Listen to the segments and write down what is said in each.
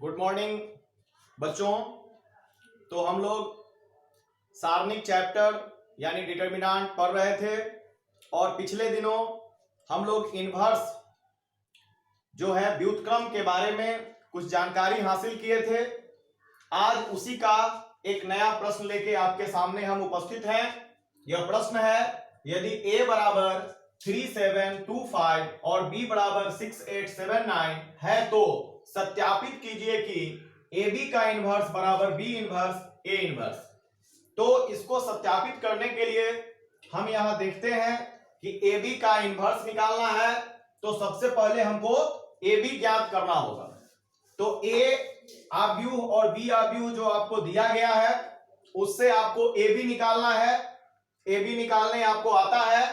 Good morning बच्चों। तो हम लोग सारणिक चैप्टर यानी डिटर्मिनेंट पढ़ रहे थे और पिछले दिनों हम लोग इनवर्स जो है व्युत्क्रम के बारे में कुछ जानकारी हासिल किए थे। आज उसी का एक नया प्रश्न लेके आपके सामने हम उपस्थित हैं। यह प्रश्न है, यदि a बराबर 3725 और b बराबर 6879 है तो सत्यापित कीजिए कि AB का इनवर्स बराबर B इनवर्स A इनवर्स। तो इसको सत्यापित करने के लिए हम यहां देखते हैं कि AB का इनवर्स निकालना है तो सबसे पहले हमको AB ज्ञात करना होगा। तो A आव्यूह और B आव्यूह जो आपको दिया गया है उससे आपको AB निकालना है। AB निकालने आपको आता है,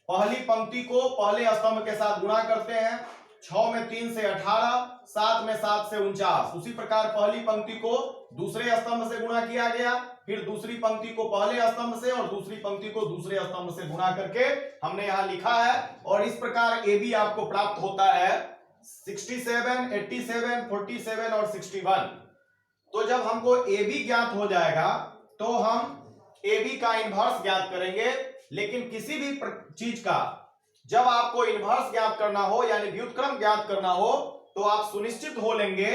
पहली पंक्ति को पहले स्तंभ के साथ गुणा करते हैं। 6 में 3 से 18, 7 में 7 से 49। उसी प्रकार पहली पंक्ति को दूसरे स्तंभ से गुणा किया गया, फिर दूसरी पंक्ति को पहले स्तंभ से और दूसरी पंक्ति को दूसरे स्तंभ से गुणा करके हमने यहां लिखा है। और इस प्रकार AB आपको प्राप्त होता है 67, 87, 47 और 61। तो जब हमको AB ज्ञात हो जाएगा तो हम AB का इनवर्स ज्ञात करेंगे। लेकिन किसी भी चीज का जब आपको इनवर्स ज्ञात करना हो यानी व्युत्क्रम ज्ञात करना हो तो आप सुनिश्चित हो लेंगे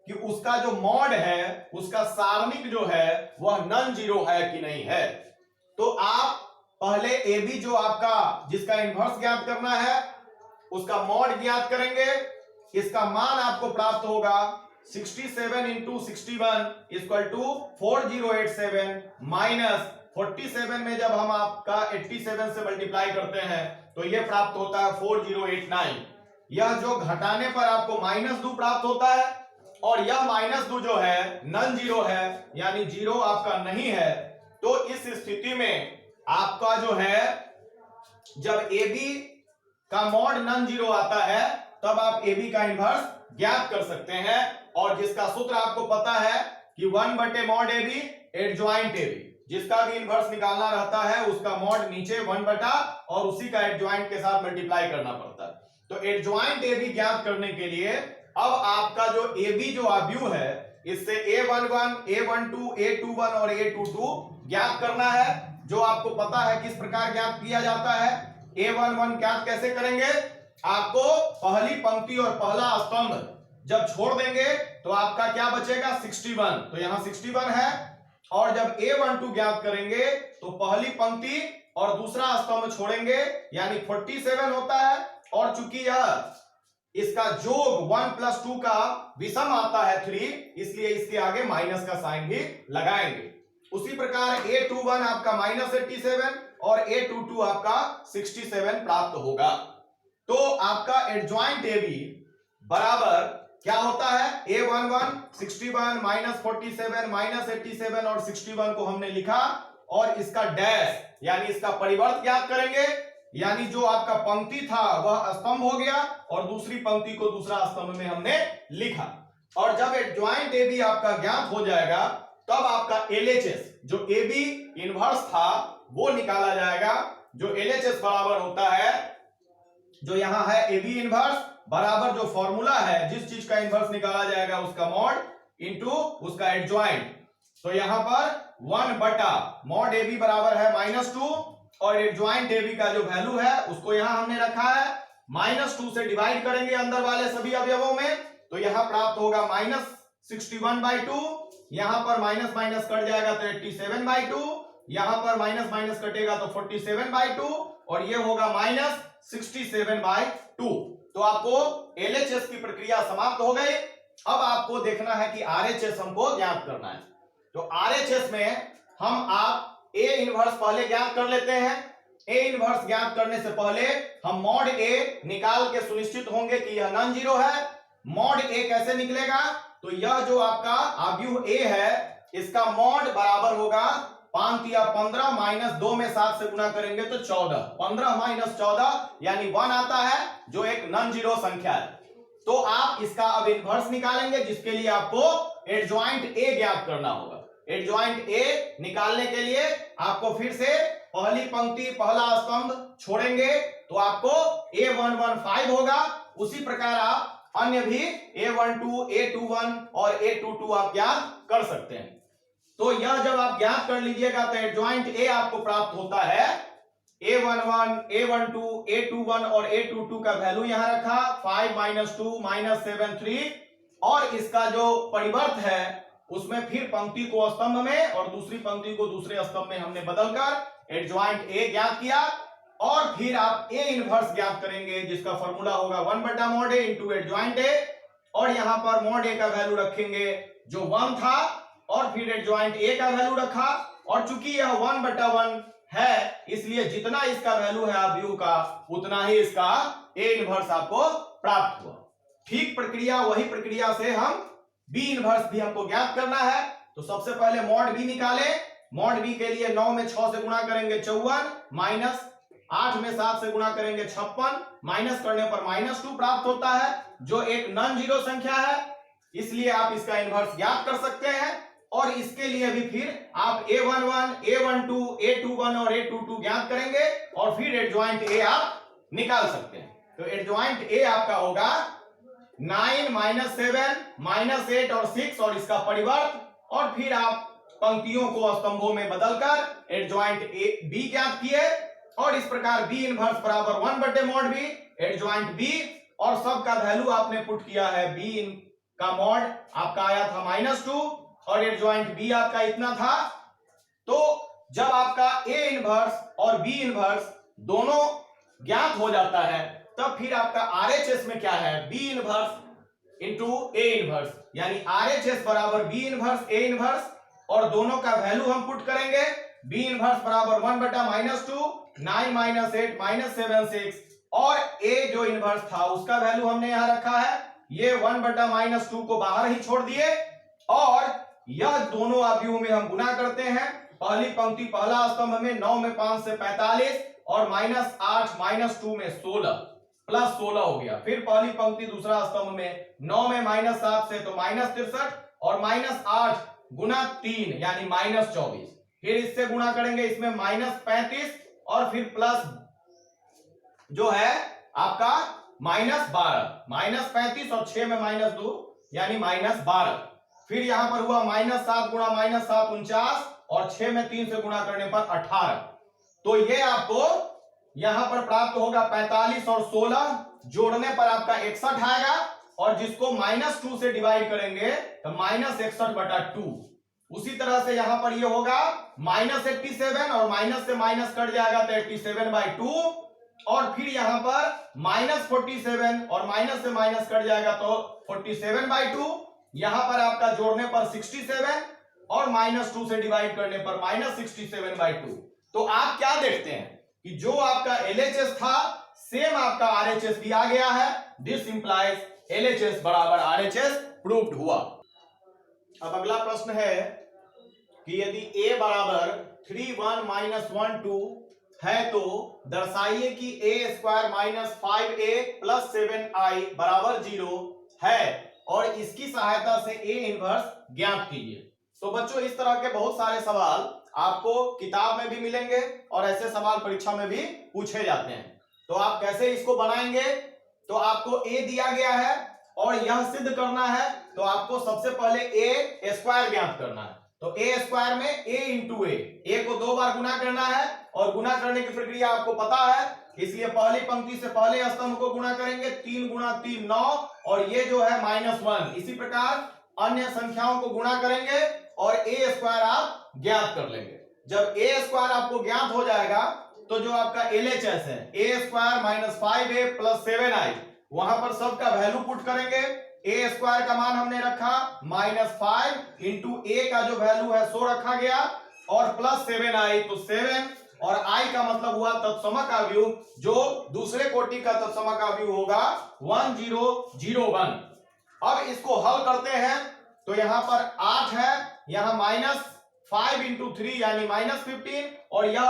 कि उसका जो मॉड है, उसका सारणिक जो है वह नॉन जीरो है कि नहीं है। तो आप पहले AB जो आपका जिसका इनवर्स ज्ञात करना है उसका मॉड ज्ञात करेंगे। इसका मान आपको प्राप्त होगा 67 इंटू 61 इक्वल टू 4087 माइनस 47 में जब हम आपका 87 से मल्टीप्लाई करते हैं तो यह प्राप्त होता है 4089। यह जो घटाने पर आपको -2 प्राप्त होता है और यह -2 जो है नॉन जीरो है यानी जीरो आपका नहीं है। तो इस स्थिति में आपका जो है जब AB का मॉड नॉन जीरो आता है तब आप AB का इनवर्स ज्ञात कर सकते हैं। और जिसका सूत्र आपको पता है कि 1/mod AB एडजॉइंट AB, जिसका भी इनवर्स निकालना रहता है उसका मॉड नीचे 1 और उसी का एडजॉइंट के साथ मल्टीप्लाई करना पड़ता है। तो एडजॉइंट AB ज्ञात करने के लिए अब आपका जो AB जो आव्यूह है इससे A11, A12, A21 और A22 ज्ञात करना है, जो आपको पता है किस प्रकार ज्ञात किया जाता है। A11 ज्ञात कैसे करेंगे, आपको पहली पंक्ति और पहला स्तंभ जब छोड़ देंगे तो आपका क्या बचेगा 61। तो यहां 61 है। और जब A12 ज्ञात करेंगे तो पहली पंक्ति और दूसरा स्तंभ छोड़ेंगे यानी 47 होता है। और चूंकि यह इसका जोग 1 + 2 का विषम आता है 3, इसलिए इसके आगे माइनस का साइन भी लगाएंगे। उसी प्रकार A21 आपका -87 और A22 आपका 67 प्राप्त होगा। तो आपका एडजॉइंट AB बराबर क्या होता है, A11 61 -47 -87 और 61 को हमने लिखा और इसका डैश यानी इसका परिवर्त ज्ञात करेंगे। यानी जो आपका पंक्ति था वह स्तंभ हो गया और दूसरी पंक्ति को दूसरा स्तंभ में हमने लिखा। और जब एडजॉइंट AB आपका ज्ञात हो जाएगा तब आपका LHS जो AB इनवर्स था वो निकाला जाएगा। जो LHS बराबर होता है, जो यहां है AB इनवर्स बराबर जो फॉर्मूला है जिस चीज का इनवर्स निकाला जाएगा उसका मॉड इंटू उसका एडजॉइंट। तो यहां पर 1/mod AB बराबर है -2 और एडजॉइंट AB का जो वैल्यू है उसको यहां हमने रखा है -2 से डिवाइड करेंगे अंदर वाले सभी अवयवों में तो यहां प्राप्त होगा -61/2। यहां पर माइनस माइनस कट जाएगा तो 87/2, यहां पर माइनस कटेगा तो 47/2 और ये होगा -67/2। तो आपको LHS की प्रक्रिया समाप्त हो गई। अब आपको देखना है कि RHS हमको ज्ञात करना है। तो RHS में आप A इनवर्स पहले ज्ञात कर लेते हैं। A इनवर्स ज्ञात करने से पहले हम मॉड A निकाल के सुनिश्चित होंगे कि यह नॉन जीरो है। मॉड A कैसे निकलेगा, तो यह जो आपका आव्यूह A है इसका मॉड बराबर होगा 5 या 15 -2 में 7 से गुणा करेंगे तो 14। 15 - 14 यानी 1 आता है जो एक नॉन जीरो संख्या है। तो आप इसका अब इनवर्स निकालेंगे जिसके लिए आपको एडजॉइंट A ज्ञात करना होगा। एडजॉइंट A निकालने के लिए आपको फिर से पहली पंक्ति पहला स्तंभ छोड़ेंगे तो आपको A115 होगा। उसी प्रकार आप अन्य भी A12, A21 और A22 आप ज्ञात कर सकते हैं। तो यह जब आप ज्ञात कर लीजिएगा तो एडजॉइंट ए आपको प्राप्त होता है। A11, A12, A21 और A22 का वैल्यू यहां रखा 5 - 2 -7 3 और इसका जो परिवर्त है उसमें फिर पंक्ति को स्तंभ में और दूसरी पंक्ति को दूसरे स्तंभ में हमने बदलकर एडजॉइंट ए ज्ञात किया और फिर आप ए इनवर्स ज्ञात करेंगे जिसका फॉर्मूला होगा 1/mod A into adjoint A और यहां पर mod A का वैल्यू रखेंगे जो 1 था और फिर एडजॉइंट ए का वैल्यू रखा और चूंकि यह 1/1 है इसलिए जितना इसका वैल्यू है अवयव का उतना ही इसका ए इनवर्स आपको प्राप्त हुआ। ठीक प्रक्रिया वही प्रक्रिया से हम बी इनवर्स भी हमको ज्ञात करना है। तो सबसे पहले मॉड बी निकाले। मॉड बी के लिए 9 में 6 से गुणा करेंगे 54 माइनस 8 में 7 से गुणा करेंगे 56 माइनस करने पर -2 प्राप्त होता है जो एक नॉन जीरो संख्या है इसलिए आप इसका इनवर्स ज्ञात कर सकते हैं और इसके लिए भी फिर आप A11, A12, A21 और A22 ज्ञात करेंगे और फिर एडजॉइंट ए आप निकाल सकते हैं। तो एडजॉइंट ए आपका होगा 9 - 7 -8 और 6 और इसका परिवर्त और फिर आप पंक्तियों को स्तंभों में बदलकर एडजॉइंट ए बी ज्ञात किए और इस प्रकार बी इनवर्स बराबर 1/mod बी एडजॉइंट बी और सबका वैल्यू आपने पुट किया है। बी इन का मॉड आपका आया था -2 और एडजॉइंट बी आपका इतना था। तो जब आपका ए इनवर्स और बी इनवर्स दोनों ज्ञात हो जाता है तब फिर आपका आरएचएस में क्या है B inverse into A inverse यानी आरएचएस बराबर बी इनवर्स ए इनवर्स और दोनों का वैल्यू हम पुट करेंगे। बी इनवर्स बराबर 1/-2 9 - 8 -7 6 और ए जो इनवर्स था उसका वैल्यू हमने यहां रखा है ये 1/-2 को बाहर ही छोड़ दिए और यह दोनों अवयवों में हम गुना करते हैं। पहली पंक्ति पहला स्तंभ में 9 में 5 से 45 और -8 -2 में 16 प्लस 16 हो गया। फिर पहली पंक्ति दूसरा स्तंभ में 9 में -7 से तो -63 और -8 गुना 3 यानी -24 फिर इससे गुणा करेंगे इसमें -35 और फिर प्लस जो है आपका -12 -35 और 6 में -2 यानी -12 फिर यहां पर हुआ -7 गुणा -7 49 और 6 में 3 से गुणा करने पर 18 तो ये आपको यहां पर प्राप्त होगा 45 और 16 जोड़ने पर आपका 61 आएगा और जिसको -2 से डिवाइड करेंगे तो -61/2 उसी तरह से यहां पर ये होगा -87 और माइनस से माइनस कट जाएगा तो 87/2 और फिर यहां पर -47 और माइनस से माइनस कट जाएगा तो 47/2 यहां पर आपका जोड़ने पर 67 और -2 से डिवाइड करने पर -67/2 तो आप क्या देखते हैं कि जो आपका LHS था सेम आपका RHS भी आ गया है। दिस इंप्लाइज LHS बराबर RHS प्रूव्ड हुआ। अब अगला प्रश्न है कि यदि a बराबर 3 1 -1 2 है तो दर्शाइए कि a² - 5a + 7i बराबर 0 है और इसकी सहायता से a इनवर्स ज्ञात कीजिए। तो बच्चों इस तरह के बहुत सारे सवाल आपको किताब में भी मिलेंगे और ऐसे सवाल परीक्षा में भी पूछे जाते हैं। तो आप कैसे इसको बनाएंगे तो आपको a दिया गया है और यह सिद्ध करना है तो आपको सबसे पहले a² ज्ञात करना है। तो a² में a इंटू a को 2 बार गुना करना है और गुना करने की प्रक्रिया आपको पता है इसलिए पहली पंक्ति से पहले स्तंभ को गुना करेंगे 3 × 3 9 और ये जो है -1 इसी प्रकार अन्य संख्याओं को गुना करेंगे और a² आप ज्ञात कर लेंगे। जब a² आपको ज्ञात हो जाएगा तो जो आपका LHS है a² - 5a + 7i वहां पर सबका वैल्यू पुट करेंगे। a² का मान हमने रखा -5 इंटू a का जो वैल्यू है सो रखा गया और प्लस 7i तो 7 और i का मतलब हुआ तत्समक अवयव जो दूसरे कोटि का तत्समक अवयव होगा 1001। अब इसको हल करते हैं तो यहां पर 8 है यहां -5 × 3 यानी -15 और यह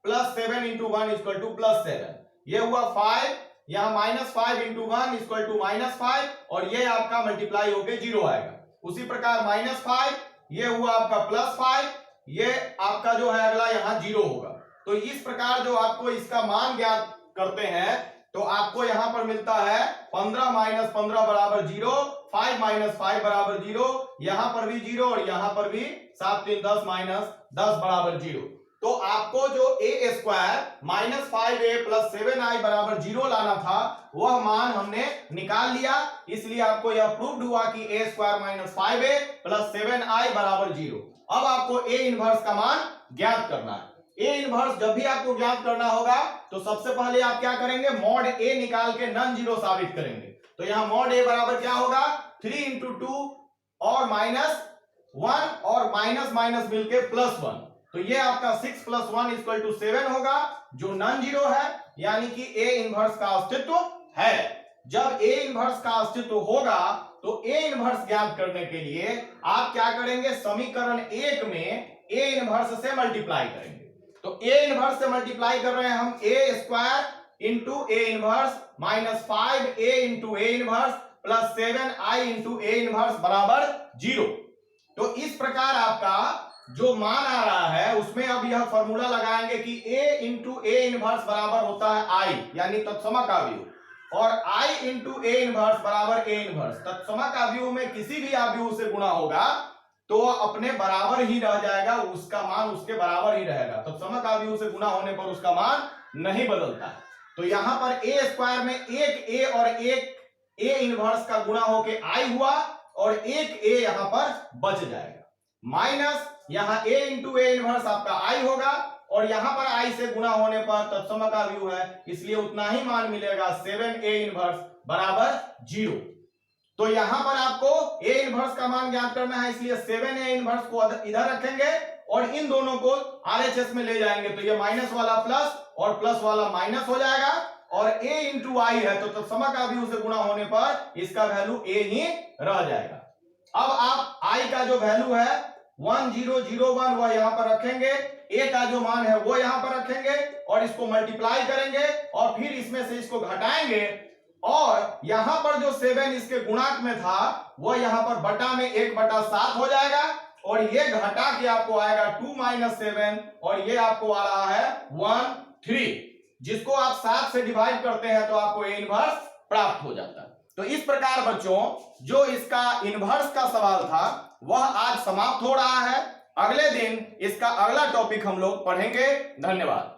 +7 × 1 = +7 ये हुआ 5 यहां -5 × 1 = -5 और ये आपका मल्टीप्लाई होके 0 आएगा। उसी प्रकार -5 ये हुआ आपका +5 ये आपका जो है अगला यहां 0 होगा। तो इस प्रकार जो आपको इसका मान ज्ञात करते हैं तो आपको यहां पर मिलता है 15 माइनस 15 बराबर 0, 5 माइनस 5 बराबर 0, यहां पर भी 0 और यहां पर भी 7 3 10 माइनस 10 बराबर 0। तो आपको जो a square minus 5a plus 7i बराबर 0 लाना था वह मान हमने निकाल लिया, इसलिए आपको यह प्रूव्ड हुआ कि a square minus 5a plus 7i बराबर 0। अब आपको a इनवर्स का मान ज्ञात करना है। ए इनवर्स जब भी आपको ज्ञात करना होगा तो सबसे पहले आप क्या करेंगे, मॉड ए निकाल के नॉन जीरो साबित करेंगे। तो यहां मॉड ए बराबर क्या होगा, 3 इंटू 2 और माइनस 1 और माइनस माइनस मिलके प्लस 1, तो ये आपका 6 प्लस 1 इक्वल टू 7 होगा, जो नॉन जीरो है, यानी कि ए इनवर्स का अस्तित्व है। जब ए इनवर्स का अस्तित्व होगा तो ए इनवर्स ज्ञात करने के लिए आप क्या करेंगे, समीकरण 1 में ए इनवर्स से मल्टीप्लाई करेंगे। तो ए इनवर्स से मल्टीप्लाई कर रहे हैं हम, A square into A inverse minus 5a into A inverse plus 7i into A inverse बराबर 0। तो इस प्रकार आपका जो मान आ रहा है उसमें अब यह फॉर्मूला लगाएंगे कि a इंटू ए इनवर्स बराबर होता है i, यानी तत्समक आव्यूह, और i इंटू ए इनवर्स बराबर ए इनवर्स। तत्समक आव्यूह में किसी भी आव्यूह से गुणा होगा तो अपने बराबर ही रह जाएगा, उसका मान उसके बराबर ही रहेगा। तो तत्समक आव्यूह से गुणा होने पर उसका मान नहीं बदलता। तो यहां पर ए स्क्वायर में एक ए और एक ए इनवर्स का गुणा होके आई हुआ और एक ए यहां पर बच जाएगा, माइनस यहां ए इंटू ए इनवर्स आपका आई होगा और यहां पर आई से गुणा होने पर तत्समक आव्यूह है, इसलिए उतना ही मान मिलेगा 7a इनवर्स बराबर 0। तो यहां पर आपको a इनवर्स का मान ज्ञात करना है, इसलिए 7a इनवर्स को इधर रखेंगे और इन दोनों को RHS में ले जाएंगे, तो ये माइनस वाला प्लस और प्लस वाला माइनस हो जाएगा, और a इंटू आई है तो तत्समक आव्यूह से गुणा होने पर इसका वैल्यू a ही रह जाएगा। अब आप i का जो वैल्यू है 1001 वह यहां पर रखेंगे, a का जो मान है वो यहां पर रखेंगे और इसको मल्टीप्लाई करेंगे और फिर इसमें से इसको घटाएंगे, और यहां पर जो 7 इसके गुणांक में था वो यहां पर बटा में 1/7 हो जाएगा, और ये घटा के आपको आएगा 2 माइनस 7 और ये आपको आ रहा है 1 3, जिसको आप 7 से डिवाइड करते हैं तो आपको ए इनवर्स प्राप्त हो जाता है। तो इस प्रकार बच्चों जो इसका इनवर्स का सवाल था वह आज समाप्त हो रहा है। अगले दिन इसका अगला टॉपिक हम लोग पढ़ेंगे। धन्यवाद।